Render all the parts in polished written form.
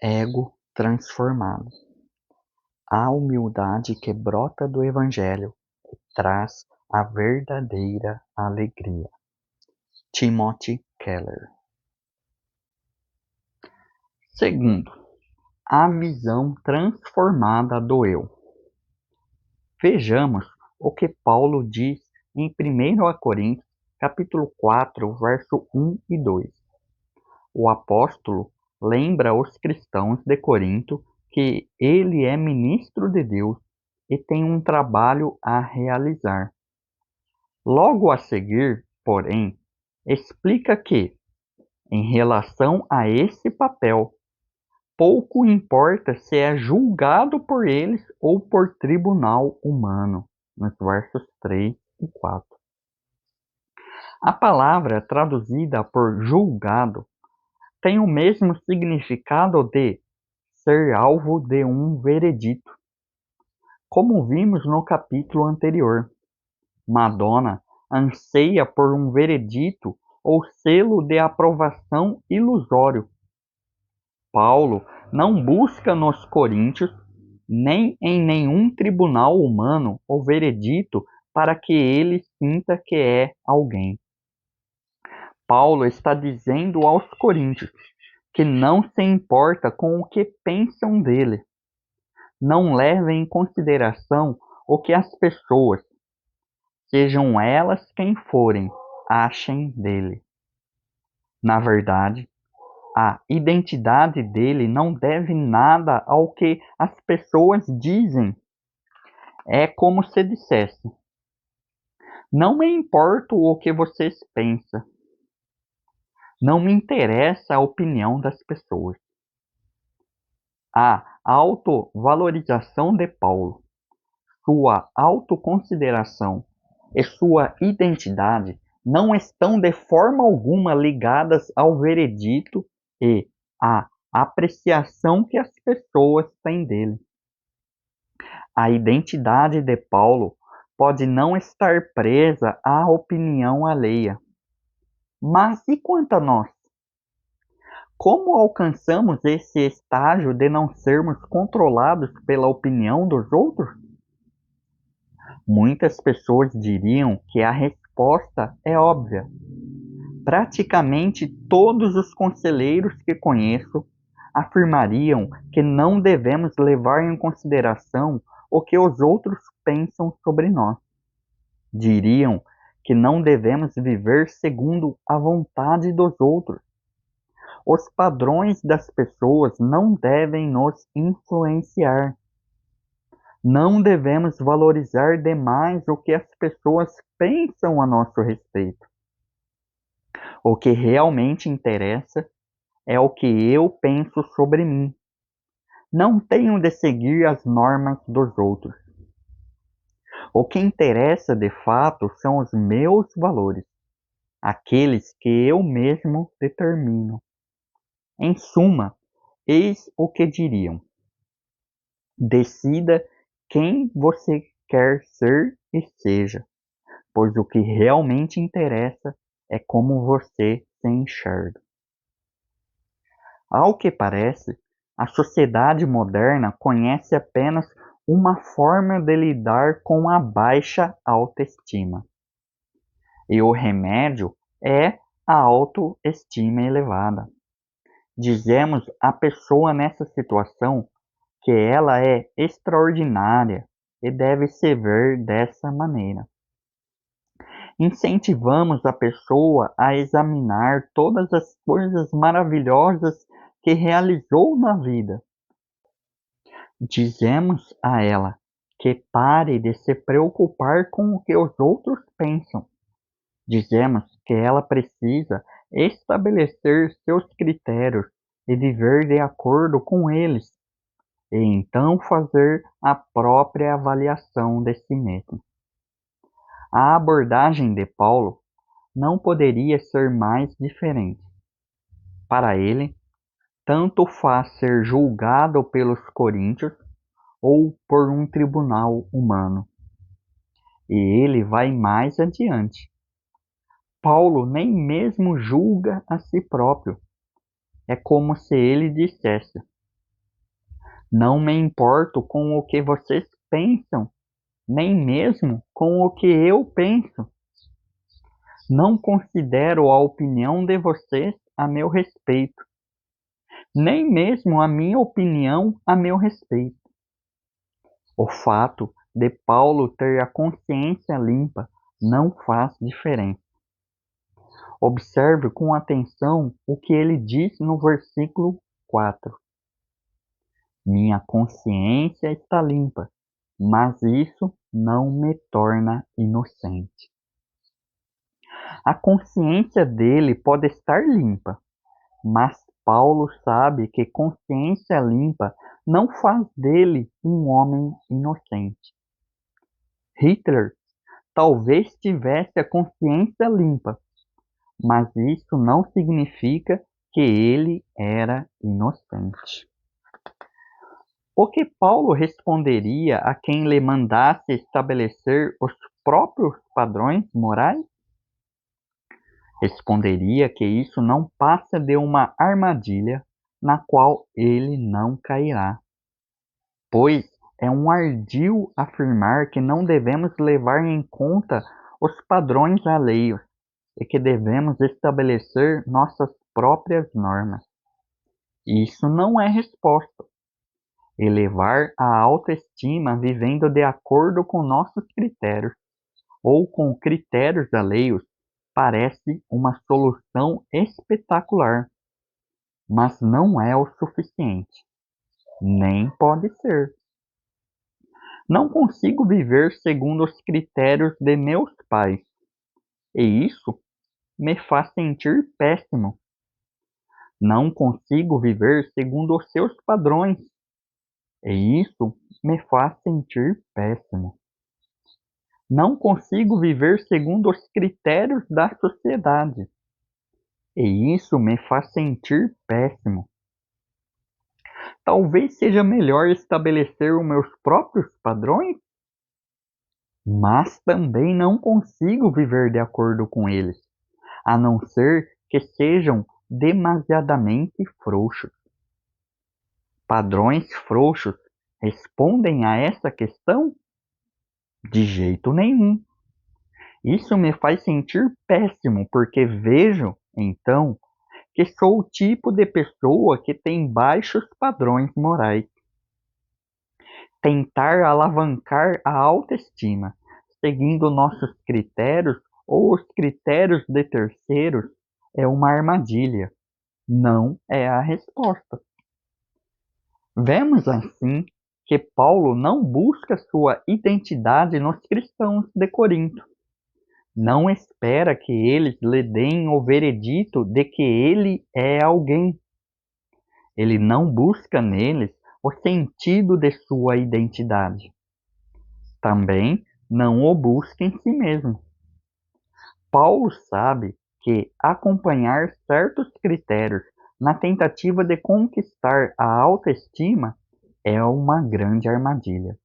Ego transformado. A humildade que brota do Evangelho traz a verdadeira alegria. Timothy Keller. Segundo, a visão transformada do eu. Vejamos o que Paulo diz em 1 Coríntios, capítulo 4, verso 1 e 2. O apóstolo lembra os cristãos de Corinto que ele é ministro de Deus e tem um trabalho a realizar. Logo a seguir, porém, explica que, em relação a esse papel, pouco importa se é julgado por eles ou por tribunal humano, nos versos 3 e 4. A palavra traduzida por julgado tem o mesmo significado de ser alvo de um veredito. Como vimos no capítulo anterior, Madonna anseia por um veredito ou selo de aprovação ilusório. Paulo não busca nos coríntios, nem em nenhum tribunal humano, o veredito para que ele sinta que é alguém. Paulo está dizendo aos coríntios que não se importa com o que pensam dele. Não leve em consideração o que as pessoas, sejam elas quem forem, achem dele. Na verdade, a identidade dele não deve nada ao que as pessoas dizem. É como se dissesse: não me importa o que vocês pensam. Não me interessa a opinião das pessoas. A autovalorização de Paulo, sua autoconsideração e sua identidade não estão de forma alguma ligadas ao veredito e à apreciação que as pessoas têm dele. A identidade de Paulo pode não estar presa à opinião alheia. Mas e quanto a nós? Como alcançamos esse estágio de não sermos controlados pela opinião dos outros? Muitas pessoas diriam que a resposta é óbvia. Praticamente todos os conselheiros que conheço afirmariam que não devemos levar em consideração o que os outros pensam sobre nós. Diriam que não devemos viver segundo a vontade dos outros. Os padrões das pessoas não devem nos influenciar. Não devemos valorizar demais o que as pessoas pensam a nosso respeito. O que realmente interessa é o que eu penso sobre mim. Não tenho de seguir as normas dos outros. O que interessa de fato são os meus valores, aqueles que eu mesmo determino. Em suma, eis o que diriam: decida quem você quer ser e seja, pois o que realmente interessa é como você se enxerga. Ao que parece, a sociedade moderna conhece apenas uma forma de lidar com a baixa autoestima. E o remédio é a autoestima elevada. Dizemos à pessoa nessa situação que ela é extraordinária e deve se ver dessa maneira. Incentivamos a pessoa a examinar todas as coisas maravilhosas que realizou na vida. Dizemos a ela que pare de se preocupar com o que os outros pensam. Dizemos que ela precisa estabelecer seus critérios e viver de acordo com eles, e então fazer a própria avaliação de si mesma. A abordagem de Paulo não poderia ser mais diferente. Para ele, tanto faz ser julgado pelos coríntios ou por um tribunal humano. E ele vai mais adiante. Paulo nem mesmo julga a si próprio. É como se ele dissesse: Não me importo com o que vocês pensam, nem mesmo com o que eu penso. Não considero a opinião de vocês a meu respeito, nem mesmo a minha opinião a meu respeito. O fato de Paulo ter a consciência limpa não faz diferença. Observe com atenção o que ele diz no versículo 4. Minha consciência está limpa, mas isso não me torna inocente. A consciência dele pode estar limpa, mas Paulo sabe que consciência limpa não faz dele um homem inocente. Hitler talvez tivesse a consciência limpa, mas isso não significa que ele era inocente. O que Paulo responderia a quem lhe mandasse estabelecer os próprios padrões morais? Responderia que isso não passa de uma armadilha na qual ele não cairá, pois é um ardil afirmar que não devemos levar em conta os padrões alheios e que devemos estabelecer nossas próprias normas. Isso não é resposta. Elevar a autoestima vivendo de acordo com nossos critérios ou com critérios alheios parece uma solução espetacular, mas não é o suficiente. Nem pode ser. Não consigo viver segundo os critérios de meus pais, e isso me faz sentir péssimo. Não consigo viver segundo os seus padrões, e isso me faz sentir péssimo. Não consigo viver segundo os critérios da sociedade, e isso me faz sentir péssimo. Talvez seja melhor estabelecer os meus próprios padrões, mas também não consigo viver de acordo com eles, a não ser que sejam demasiadamente frouxos. Padrões frouxos respondem a essa questão? De jeito nenhum. Isso me faz sentir péssimo, porque vejo, então, que sou o tipo de pessoa que tem baixos padrões morais. Tentar alavancar a autoestima, seguindo nossos critérios ou os critérios de terceiros, é uma armadilha. Não é a resposta. Vemos assim que Paulo não busca sua identidade nos cristãos de Corinto. Não espera que eles lhe deem o veredito de que ele é alguém. Ele não busca neles o sentido de sua identidade. Também não o busca em si mesmo. Paulo sabe que acompanhar certos critérios na tentativa de conquistar a autoestima é uma grande armadilha.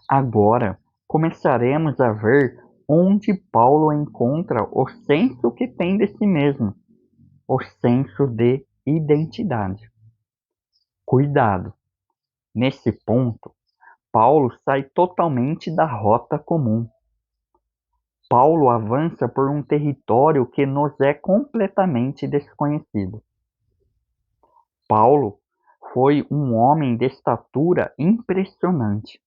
Agora começaremos a ver onde Paulo encontra o senso que tem de si mesmo, o senso de identidade. Cuidado! Nesse ponto, Paulo sai totalmente da rota comum. Paulo avança por um território que nos é completamente desconhecido. Paulo foi um homem de estatura impressionante.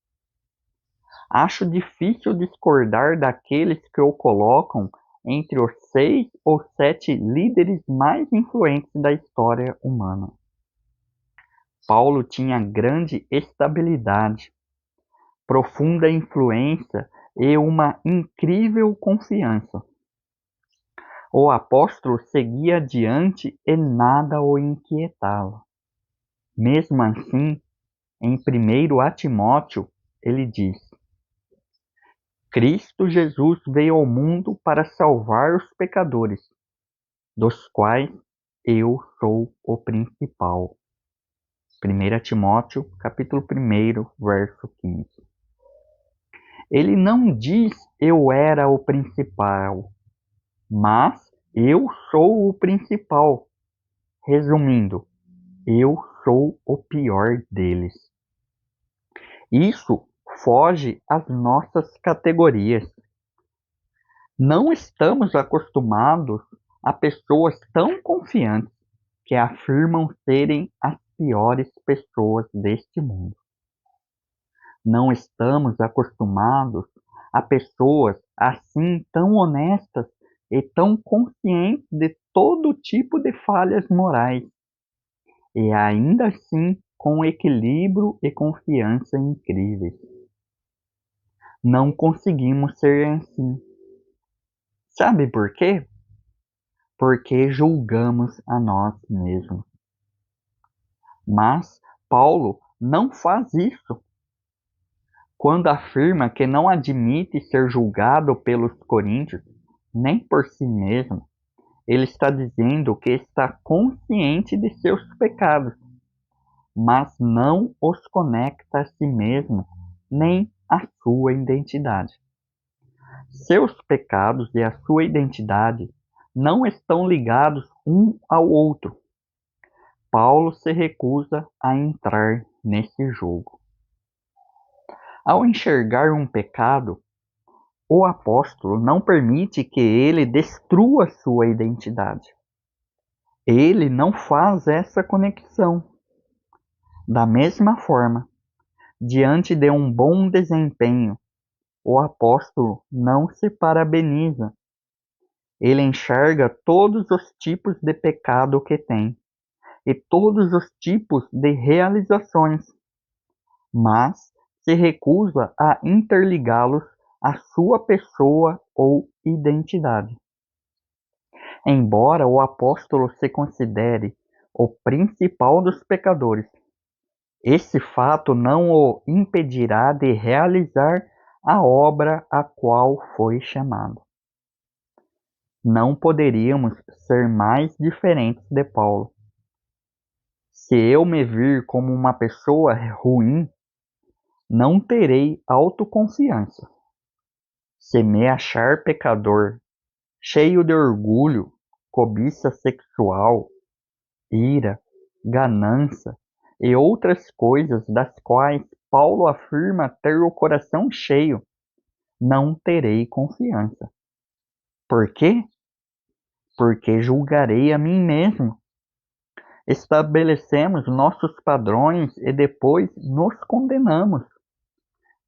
Acho difícil discordar daqueles que o colocam entre os 6 ou 7 líderes mais influentes da história humana. Paulo tinha grande estabilidade, profunda influência e uma incrível confiança. O apóstolo seguia adiante e nada o inquietava. Mesmo assim, em 1 Timóteo, ele diz: Cristo Jesus veio ao mundo para salvar os pecadores, dos quais eu sou o principal. 1 Timóteo, capítulo 1, verso 15. Ele não diz eu era o principal, mas eu sou o principal. Resumindo, eu sou o pior deles. Isso foge às nossas categorias. Não estamos acostumados a pessoas tão confiantes que afirmam serem as piores pessoas deste mundo. Não estamos acostumados a pessoas assim tão honestas e tão conscientes de todo tipo de falhas morais, e ainda assim com equilíbrio e confiança incríveis. Não conseguimos ser assim. Sabe por quê? Porque julgamos a nós mesmos. Mas Paulo não faz isso. Quando afirma que não admite ser julgado pelos coríntios, nem por si mesmo, ele está dizendo que está consciente de seus pecados, mas não os conecta a si mesmo, nem a sua identidade. Seus pecados e a sua identidade não estão ligados um ao outro. Paulo se recusa a entrar nesse jogo. Ao enxergar um pecado, o apóstolo não permite que ele destrua sua identidade. Ele não faz essa conexão. Da mesma forma, diante de um bom desempenho, o apóstolo não se parabeniza. Ele enxerga todos os tipos de pecado que tem e todos os tipos de realizações, mas se recusa a interligá-los à sua pessoa ou identidade. Embora o apóstolo se considere o principal dos pecadores, esse fato não o impedirá de realizar a obra a qual foi chamado. Não poderíamos ser mais diferentes de Paulo. Se eu me vir como uma pessoa ruim, não terei autoconfiança. Se me achar pecador, cheio de orgulho, cobiça sexual, ira, ganância e outras coisas das quais Paulo afirma ter o coração cheio, não terei confiança. Por quê? Porque julgarei a mim mesmo. Estabelecemos nossos padrões e depois nos condenamos.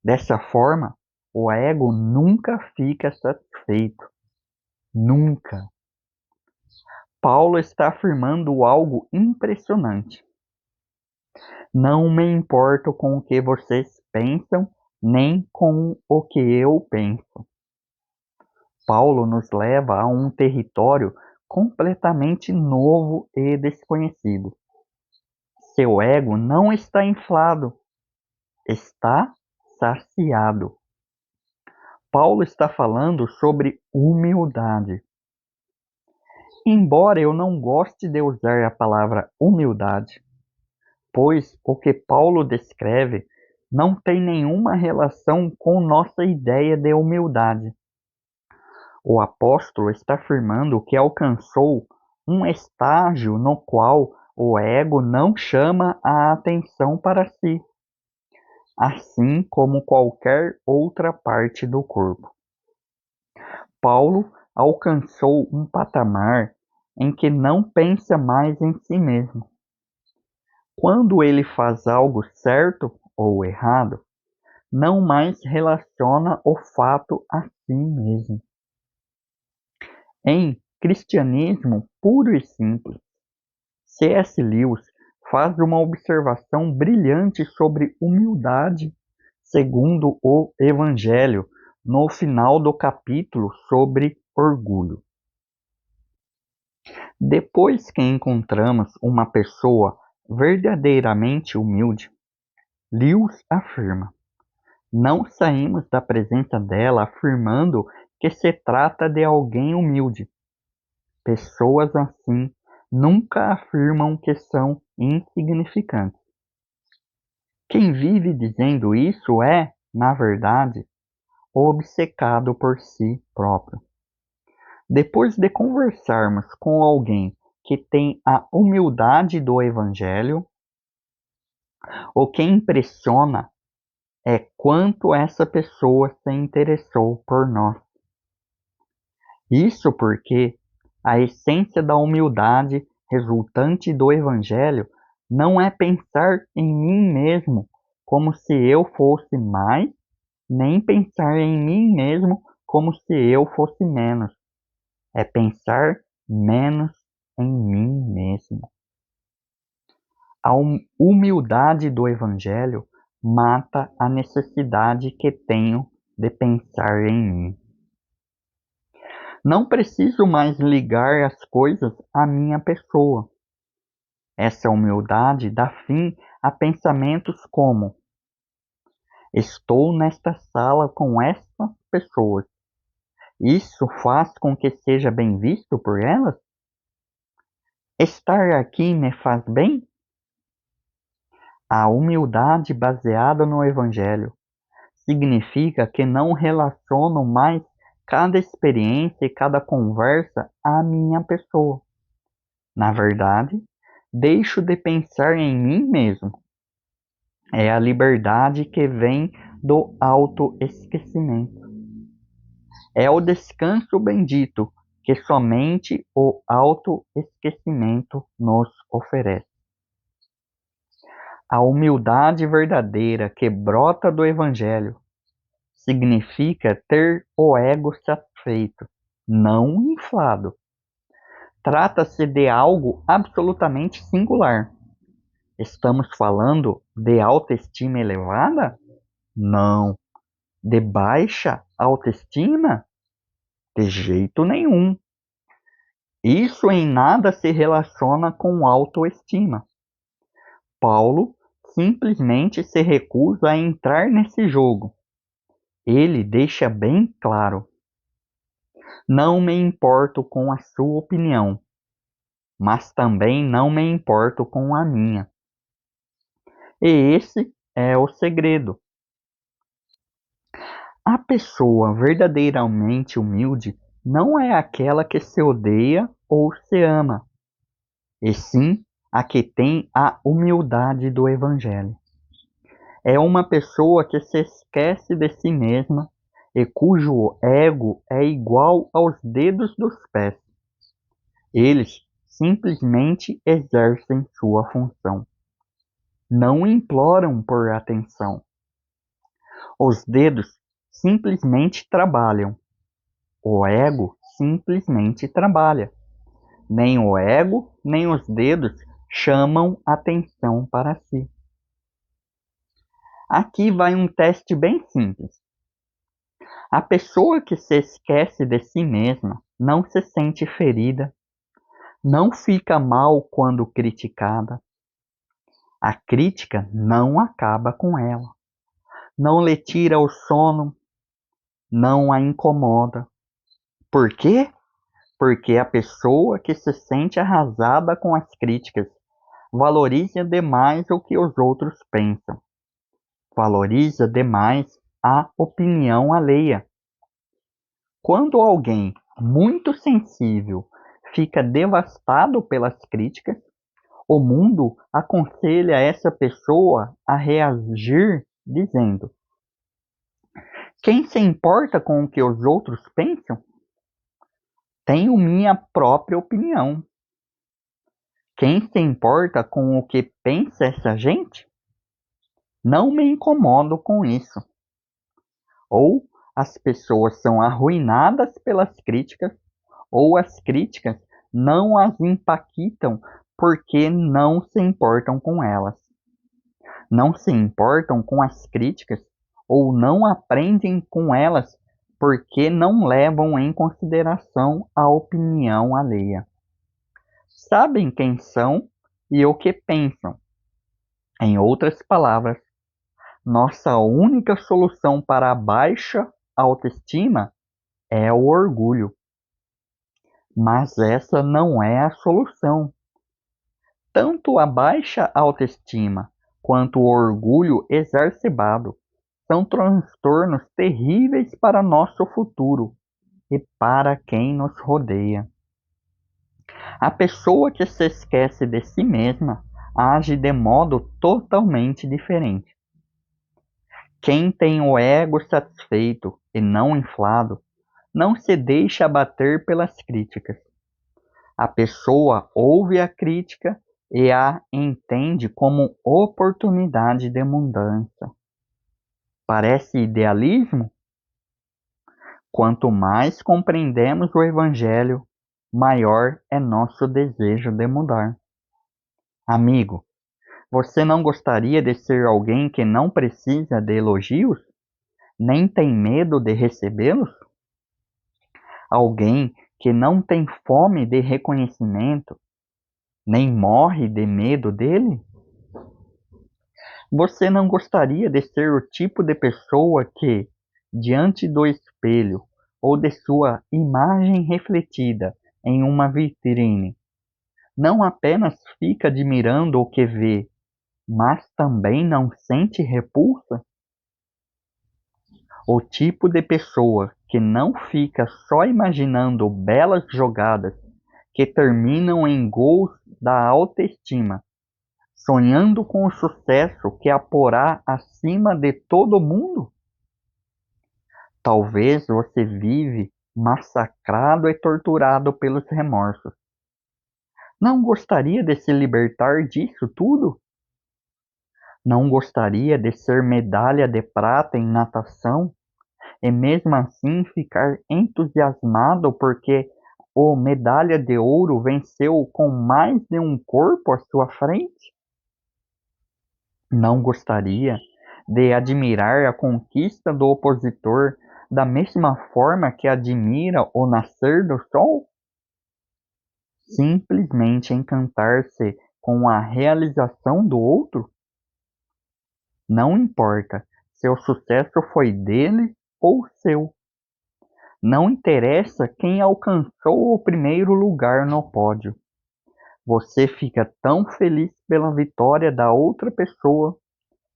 Dessa forma, o ego nunca fica satisfeito. Nunca. Paulo está afirmando algo impressionante. Não me importo com o que vocês pensam, nem com o que eu penso. Paulo nos leva a um território completamente novo e desconhecido. Seu ego não está inflado, está saciado. Paulo está falando sobre humildade. Embora eu não goste de usar a palavra humildade, pois o que Paulo descreve não tem nenhuma relação com nossa ideia de humildade. O apóstolo está afirmando que alcançou um estágio no qual o ego não chama a atenção para si, assim como qualquer outra parte do corpo. Paulo alcançou um patamar em que não pensa mais em si mesmo. Quando ele faz algo certo ou errado, não mais relaciona o fato a si mesmo. Em Cristianismo Puro e Simples, C.S. Lewis faz uma observação brilhante sobre humildade segundo o Evangelho no final do capítulo sobre orgulho. Depois que encontramos uma pessoa verdadeiramente humilde, Lewis afirma: não saímos da presença dela afirmando que se trata de alguém humilde. Pessoas assim nunca afirmam que são insignificantes. Quem vive dizendo isso é, na verdade, obcecado por si próprio. Depois de conversarmos com alguém que tem a humildade do Evangelho, O que impressiona é quanto essa pessoa se interessou por nós. Isso porque a essência da humildade resultante do Evangelho não é pensar em mim mesmo como se eu fosse mais, nem pensar em mim mesmo como se eu fosse menos. É pensar menos em mim mesmo. A humildade do Evangelho mata a necessidade que tenho de pensar em mim. Não preciso mais ligar as coisas à minha pessoa. Essa humildade dá fim a pensamentos como: estou nesta sala com estas pessoas. Isso faz com que seja bem visto por elas? Estar aqui me faz bem? A humildade baseada no Evangelho significa que não relaciono mais cada experiência e cada conversa à minha pessoa. Na verdade, deixo de pensar em mim mesmo. É a liberdade que vem do autoesquecimento. É o descanso bendito que somente o autoesquecimento nos oferece. A humildade verdadeira que brota do Evangelho significa ter o ego satisfeito, não inflado. Trata-se de algo absolutamente singular. Estamos falando de autoestima elevada? Não. De baixa autoestima? De jeito nenhum. Isso em nada se relaciona com autoestima. Paulo simplesmente se recusa a entrar nesse jogo. Ele deixa bem claro: não me importo com a sua opinião, mas também não me importo com a minha. E esse é o segredo. A pessoa verdadeiramente humilde não é aquela que se odeia ou se ama, e sim a que tem a humildade do Evangelho. É uma pessoa que se esquece de si mesma e cujo ego é igual aos dedos dos pés. Eles simplesmente exercem sua função. Não imploram por atenção. Os dedos simplesmente trabalham. O ego simplesmente trabalha. Nem o ego, nem os dedos chamam atenção para si. Aqui vai um teste bem simples. A pessoa que se esquece de si mesma não se sente ferida, não fica mal quando criticada. A crítica não acaba com ela, não lhe tira o sono, não a incomoda. Por quê? Porque a pessoa que se sente arrasada com as críticas valoriza demais o que os outros pensam, valoriza demais a opinião alheia. Quando alguém muito sensível fica devastado pelas críticas, o mundo aconselha essa pessoa a reagir dizendo: quem se importa com o que os outros pensam? Tenho minha própria opinião. Quem se importa com o que pensa essa gente? Não me incomodo com isso. Ou as pessoas são arruinadas pelas críticas, ou as críticas não as impactam porque não se importam com elas. Não se importam com as críticas ou não aprendem com elas porque não levam em consideração a opinião alheia. Sabem quem são e o que pensam. Em outras palavras, nossa única solução para a baixa autoestima é o orgulho. Mas essa não é a solução. Tanto a baixa autoestima quanto o orgulho exacerbado são transtornos terríveis para nosso futuro e para quem nos rodeia. A pessoa que se esquece de si mesma age de modo totalmente diferente. Quem tem o ego satisfeito e não inflado, não se deixa abater pelas críticas. A pessoa ouve a crítica e a entende como oportunidade de mudança. Parece idealismo? Quanto mais compreendemos o Evangelho, maior é nosso desejo de mudar. Amigo, você não gostaria de ser alguém que não precisa de elogios, nem tem medo de recebê-los? Alguém que não tem fome de reconhecimento, nem morre de medo dele? Você não gostaria de ser o tipo de pessoa que, diante do espelho ou de sua imagem refletida em uma vitrine, não apenas fica admirando o que vê, mas também não sente repulsa? O tipo de pessoa que não fica só imaginando belas jogadas que terminam em gols da autoestima, sonhando com o sucesso que a porá acima de todo mundo? Talvez você vive massacrado e torturado pelos remorsos. Não gostaria de se libertar disso tudo? Não gostaria de ser medalha de prata em natação e mesmo assim ficar entusiasmado porque o medalha de ouro venceu com mais de um corpo à sua frente? Não gostaria de admirar a conquista do opositor da mesma forma que admira o nascer do sol? Simplesmente encantar-se com a realização do outro? Não importa se o sucesso foi dele ou seu. Não interessa quem alcançou o primeiro lugar no pódio. Você fica tão feliz pela vitória da outra pessoa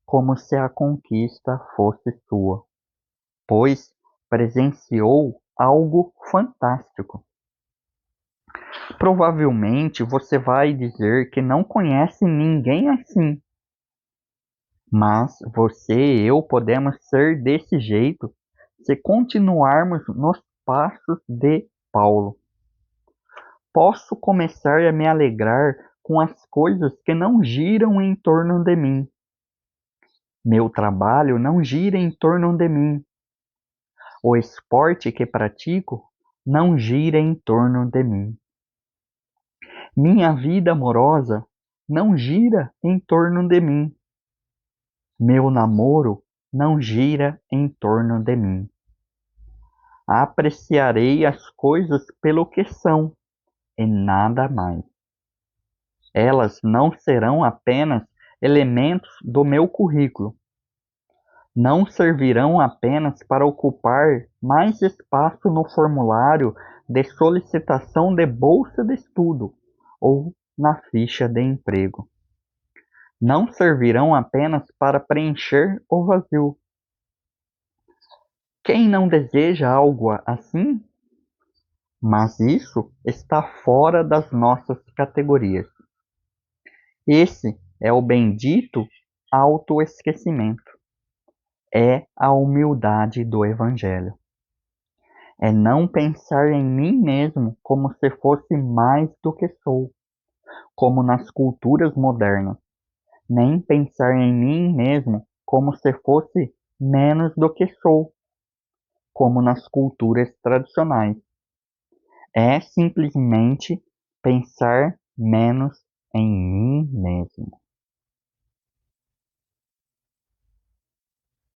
como se a conquista fosse sua, pois presenciou algo fantástico. Provavelmente você vai dizer que não conhece ninguém assim, mas você e eu podemos ser desse jeito se continuarmos nos passos de Paulo. Posso começar a me alegrar com as coisas que não giram em torno de mim. Meu trabalho não gira em torno de mim. O esporte que pratico não gira em torno de mim. Minha vida amorosa não gira em torno de mim. Meu namoro não gira em torno de mim. Apreciarei as coisas pelo que são e nada mais. Elas não serão apenas elementos do meu currículo. Não servirão apenas para ocupar mais espaço no formulário de solicitação de bolsa de estudo ou na ficha de emprego. Não servirão apenas para preencher o vazio. Quem não deseja algo assim? Mas isso está fora das nossas categorias. Esse é o bendito autoesquecimento. É a humildade do Evangelho. É não pensar em mim mesmo como se fosse mais do que sou, como nas culturas modernas, nem pensar em mim mesmo como se fosse menos do que sou, como nas culturas tradicionais. É simplesmente pensar menos em mim mesmo.